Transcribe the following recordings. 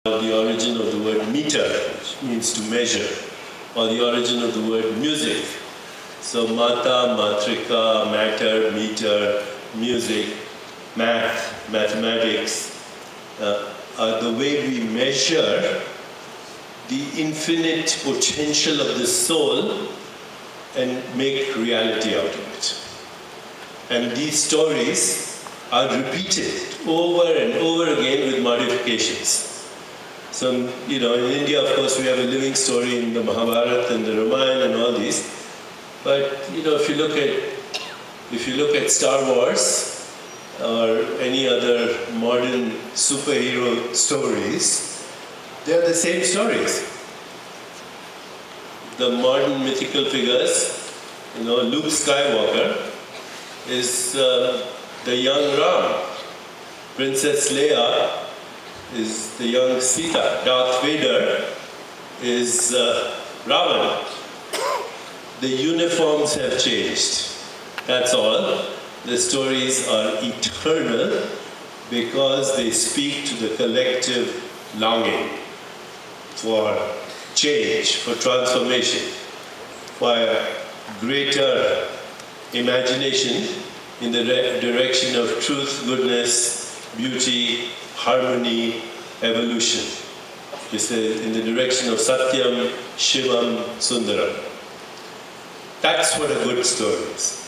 the origin of the word meter, which means to measure, or the origin of the word music. So mata, matrika, matter, meter, music, math, mathematics, are the way we measure the infinite potential of the soul and make reality out of it. And these stories are repeated over and over again with modifications. So, in India, of course, we have a living story in the Mahabharata and the Ramayana and all these. But, if you look at Star Wars or any other modern superhero stories, they are the same stories. The modern mythical figures, Luke Skywalker is the young Ram. Princess Leia is the young Sita. Darth Vader is Ravan. The uniforms have changed. That's all. The stories are eternal because they speak to the collective longing for change, for transformation, for greater imagination in the direction of truth, goodness, beauty, harmony, evolution. It's in the direction of Satyam, Shivam, Sundaram. That's what a good story is.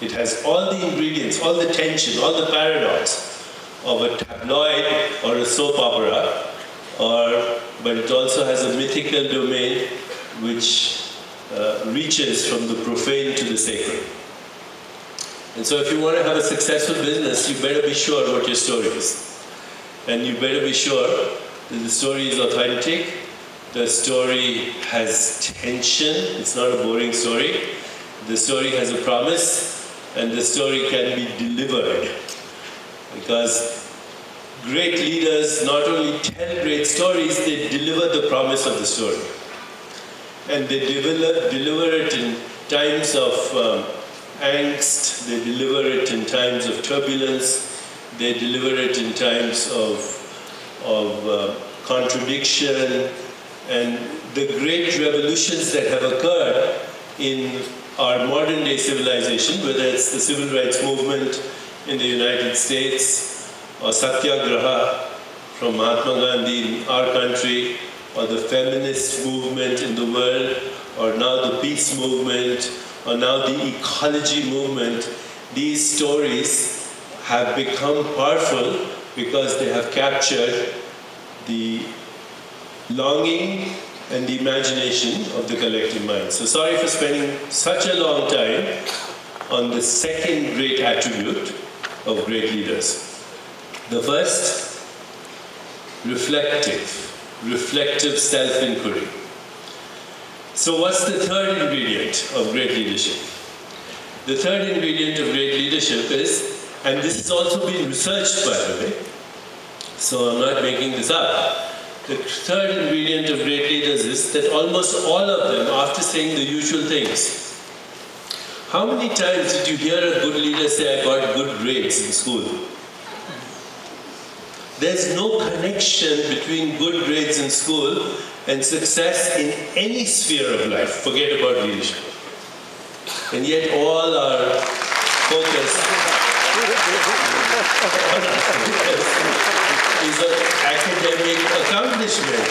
It has all the ingredients, all the tension, all the paradox of a tabloid or a soap opera, but it also has a mythical domain which reaches from the profane to the sacred. And so if you want to have a successful business, you better be sure what your story is. And you better be sure that the story is authentic, the story has tension, it's not a boring story, the story has a promise, and the story can be delivered. Because great leaders not only tell great stories, they deliver the promise of the story. And they deliver it in times of angst, they deliver it in times of turbulence, they deliver it in times of contradiction, and the great revolutions that have occurred in our modern day civilization, whether it's the civil rights movement in the United States, or Satyagraha from Mahatma Gandhi in our country, or the feminist movement in the world, or now the peace movement, or now the ecology movement, these stories have become powerful because they have captured the longing and the imagination of the collective mind. So sorry for spending such a long time on the second great attribute of great leaders. The first, reflective self-inquiry. So what's the third ingredient of great leadership? The third ingredient of great leadership is, and this has also been researched, by the way, so I'm not making this up. The third ingredient of great leaders is that almost all of them, after saying the usual things, how many times did you hear a good leader say, I got good grades in school? There's no connection between good grades in school and success in any sphere of life. Forget about leadership. And yet all our focus is on academic accomplishment.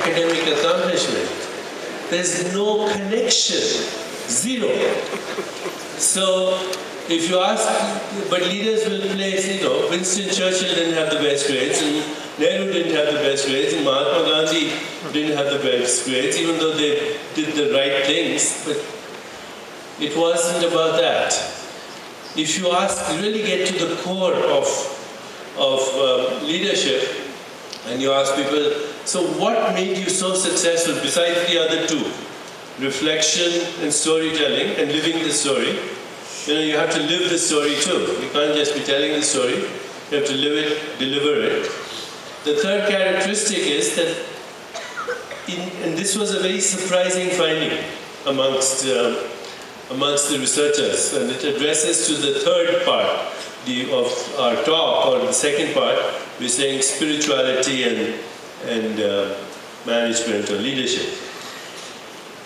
Academic accomplishment. There's no connection. Zero. So if you ask, but leaders will place, Winston Churchill didn't have the best grades, and Nehru didn't have the best grades, and Mahatma Gandhi didn't have the best grades, even though they did the right things, but it wasn't about that. If you really get to the core of leadership, and you ask people, so what made you so successful besides the other two? Reflection and storytelling and living the story. You have to live the story too. You can't just be telling the story. You have to live it, deliver it. The third characteristic is that, and this was a very surprising finding amongst the researchers, and it addresses to the third part of our talk, or the second part, we're saying spirituality and management or leadership.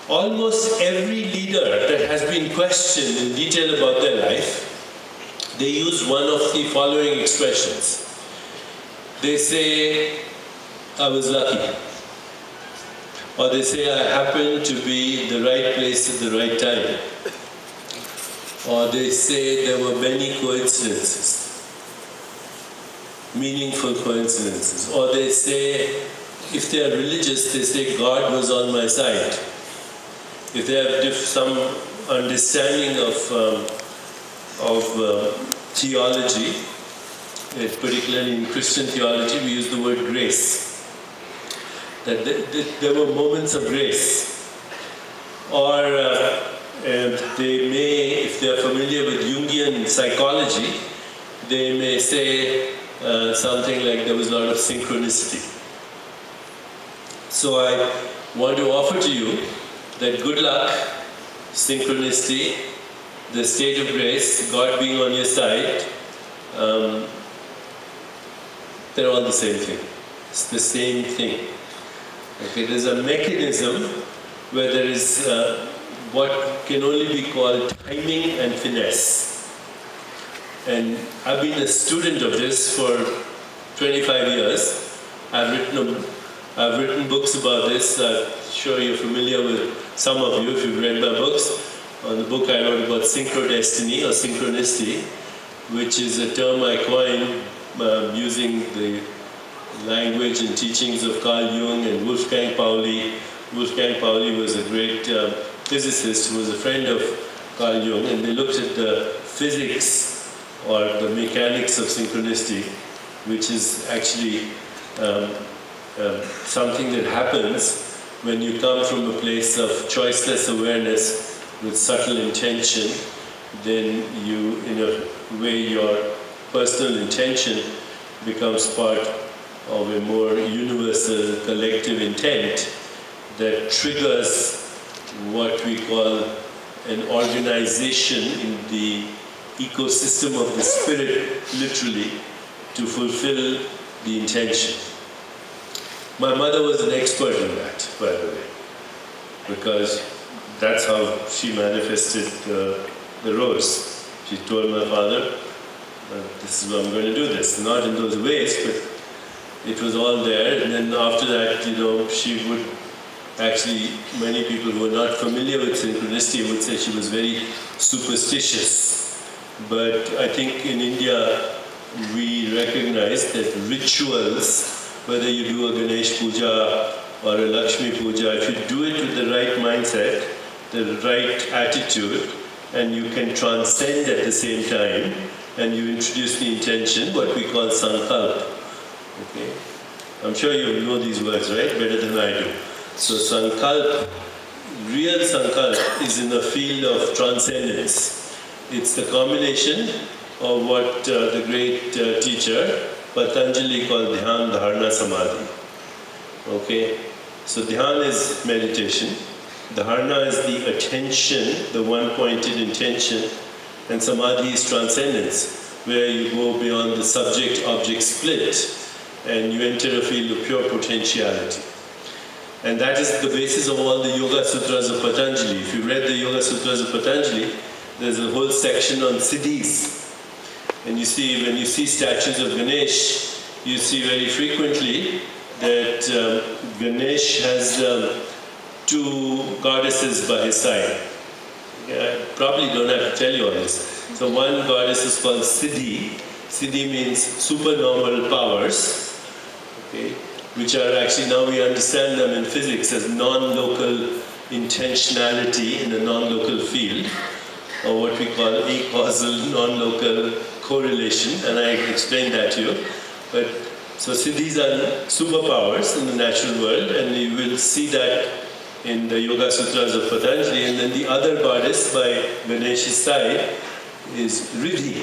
Almost every leader that has been questioned in detail about their life, they use one of the following expressions. They say, I was lucky. Or they say, I happened to be in the right place at the right time. Or they say, there were many coincidences, meaningful coincidences. Or they say, if they are religious, they say, God was on my side. If they have some understanding of theology, particularly in Christian theology, we use the word grace. That there were moments of grace. Or they may, if they are familiar with Jungian psychology, they may say something like there was a lot of synchronicity. So I want to offer to you that good luck, synchronicity, the state of grace, God being on your side, they're all the same thing. It's the same thing. Okay, there's a mechanism where there is what can only be called timing and finesse. And I've been a student of this for 25 years. I've written books about this. I'm sure you're familiar with some of you if you've read my books. On the book I wrote about synchrodestiny or synchronicity, which is a term I coined using the language and teachings of Carl Jung and Wolfgang Pauli. Wolfgang Pauli was a great physicist who was a friend of Carl Jung, and they looked at the physics or the mechanics of synchronicity, which is actually something that happens when you come from a place of choiceless awareness with subtle intention. Then you, in a way, your personal intention becomes part of a more universal collective intent that triggers what we call an organization in the ecosystem of the spirit, literally, to fulfill the intention. My mother was an expert in that, by the way, because that's how she manifested the rose. She told my father, this is what I'm going to do this. Not in those ways, but it was all there. And then after that, she would actually, many people who are not familiar with synchronicity would say she was very superstitious. But I think in India, we recognize that rituals, whether you do a Ganesh Puja or a Lakshmi Puja, if you do it with the right mindset, the right attitude, and you can transcend at the same time, and you introduce the intention, what we call sankalp. Okay? I'm sure you know these words, right? Better than I do. So sankalp, real sankalp, is in the field of transcendence. It's the combination of what the great teacher Patanjali called Dhyan, Dharana, Samadhi. Okay? So Dhyan is meditation. Dharana is the attention, the one-pointed intention, and Samadhi is transcendence, where you go beyond the subject-object split and you enter a field of pure potentiality. And that is the basis of all the Yoga Sutras of Patanjali. If you read the Yoga Sutras of Patanjali, there's a whole section on siddhis. And you see, when you see statues of Ganesh, you see very frequently that Ganesh has two goddesses by his side. I probably don't have to tell you all this. So one goddess is called Siddhi. Siddhi means supernormal powers, okay, which are actually, now we understand them in physics as non-local intentionality in a non-local field, or what we call acausal non-local correlation, and I explained that to you. But so Siddhis are superpowers in the natural world, and you will see that in the Yoga Sutras of Patanjali. And then the other goddess by Ganesh's side is Riddhi.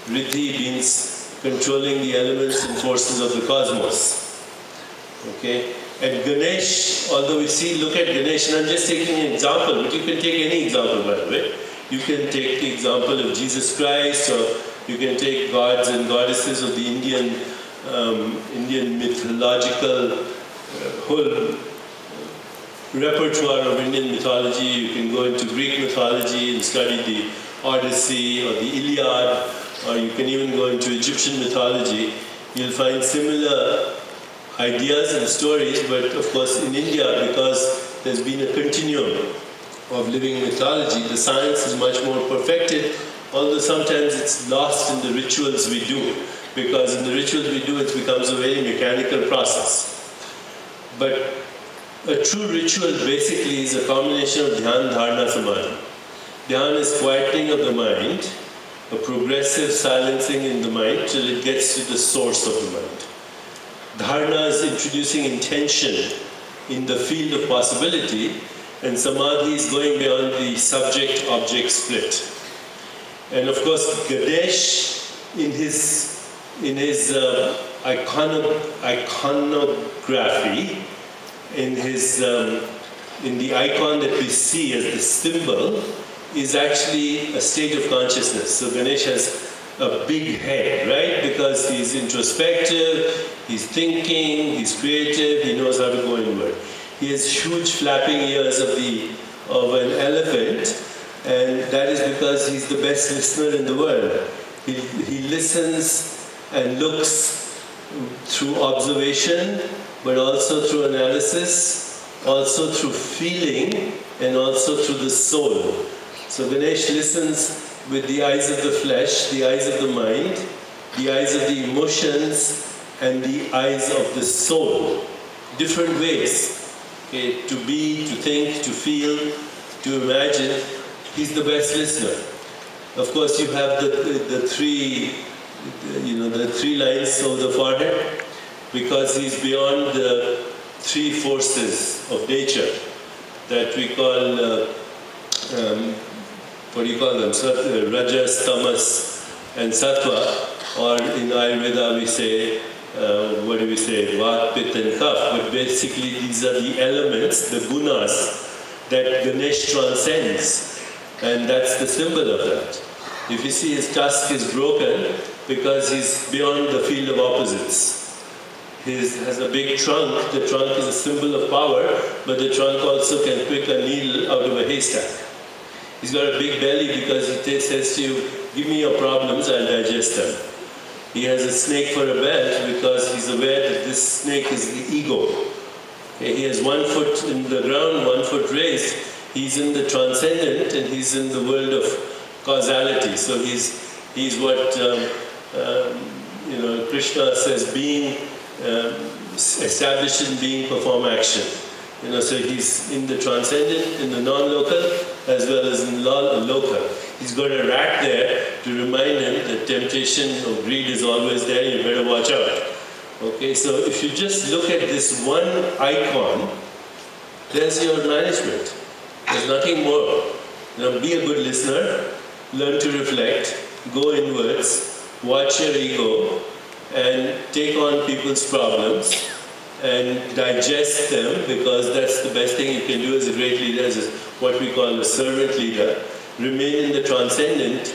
Riddhi means controlling the elements and forces of the cosmos. Okay? And Ganesh, although we see, look at Ganesh, and I'm just taking an example, but you can take any example, by the way. You can take the example of Jesus Christ, or you can take gods and goddesses of the Indian Indian mythological whole repertoire of Indian mythology. You can go into Greek mythology and study the Odyssey or the Iliad, or you can even go into Egyptian mythology. You'll find similar ideas and stories, but of course in India, because there's been a continuum of living mythology, the science is much more perfected, although sometimes it's lost in the rituals we do, because in the rituals we do it becomes a very mechanical process. But a true ritual basically is a combination of dhyan, dharana, samadhi. Dhyan is quietening of the mind, a progressive silencing in the mind till it gets to the source of the mind. Dharana is introducing intention in the field of possibility, and samadhi is going beyond the subject-object split. And of course, Ganesh, in his iconography, in the icon that we see as the symbol, is actually a state of consciousness. So Ganesh has a big head, right? Because he's introspective, he's thinking, he's creative, he knows how to go inward. He has huge flapping ears of an elephant, and that is because he's the best listener in the world. He listens and looks through observation, but also through analysis, also through feeling, and also through the soul. So Ganesh listens with the eyes of the flesh, the eyes of the mind, the eyes of the emotions, and the eyes of the soul. Different ways. Okay, to be, to think, to feel, to imagine. He's the best listener. Of course, you have the three lines of the forehead, because he's beyond the three forces of nature that we call, what do you call them? Rajas, Tamas, and Sattva, or in Ayurveda we say, Vat, Pitta, and Kapha. But basically these are the elements, the gunas, that Ganesh transcends. And that's the symbol of that. If you see his tusk is broken because he's beyond the field of opposites. He has a big trunk. The trunk is a symbol of power, but the trunk also can pick a needle out of a haystack. He's got a big belly because he says to you, give me your problems, I'll digest them. He has a snake for a belt because he's aware that this snake is the ego. Okay, he has 1 foot in the ground, 1 foot raised. He's in the transcendent and he's in the world of causality. So he's what Krishna says, being established in being, perform action. So he's in the transcendent, in the non-local, as well as in local. He's got a rat there to remind him that temptation or greed is always there, you better watch out. Okay, so if you just look at this one icon, there's your management. There's nothing more. Be a good listener, learn to reflect, go inwards, watch your ego, and take on people's problems and digest them, because that's the best thing you can do as a great leader, as what we call a servant leader. Remain in the transcendent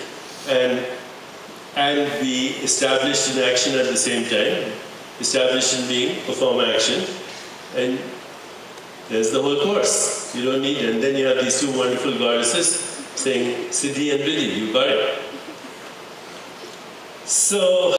and be established in action at the same time. Established in being, perform action, and there's the whole course. You don't need, and then you have these two wonderful goddesses saying Siddhi and Vidhi, you got it. So